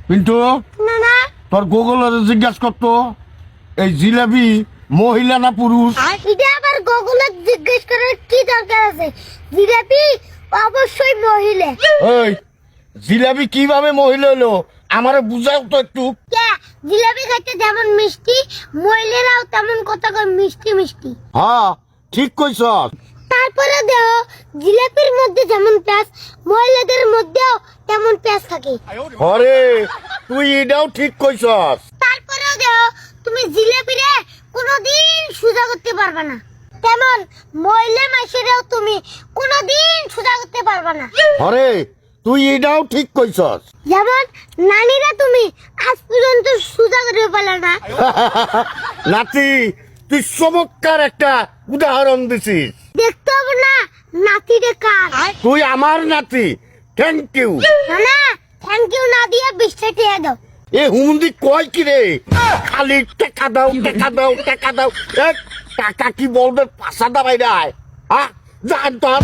পিন্টু না না তোর গুগলের জিজ্ঞাসা করতো এই জিলাপি মহিলা না পুরুষ? এটা আবার গুগলে জিজ্ঞেস করার কি দরকার আছে? জিলাপি অবশ্যই মহিলা। এই জিলাপি কিভাবে মহিলা হলো আমারে বুঝাও তো একটু। কে জিলাপি খাইতে যেমন মিষ্টি, মহিলারাও তেমন কথা কয় মিষ্টি মিষ্টি। হ্যাঁ ঠিক কইছস। তারপরে দেও জিলাপির মধ্যে যেমন পেঁয়াজ, মহিলাদের মধ্যেও তেমন পেঁয়াজ থাকে। আরে তুই এটাও ঠিক কইছস। তারপরেও দেও তুমি জিলাপিরে কোনোদিন সোজা করতে পারবে না, তেমন মহিলা মাসেরেও তুমি কোনোদিন সোজা করতে পারবে না। আরে তুই এটাও ঠিক কইছস। যেমন নানিরা তুমি আজ পর্যন্ত সোজা করে পারলে না। নাতি তুই চমৎকার একটা উদাহরণ দিছিস। দেখতে হবে না নাতিরে কার। তুই আমার নাতি, থ্যাংক ইউ। না না থ্যাংক ইউ না দিয়ে 20টা টাকা দাও। এ হুমন্দি কয় কি রে, খালি টাকা দাও টাকা দাও টাকা দাও। এ, টাকা কি বলবে পাশা দাবাই রায়, হ্যাঁ জান তোর।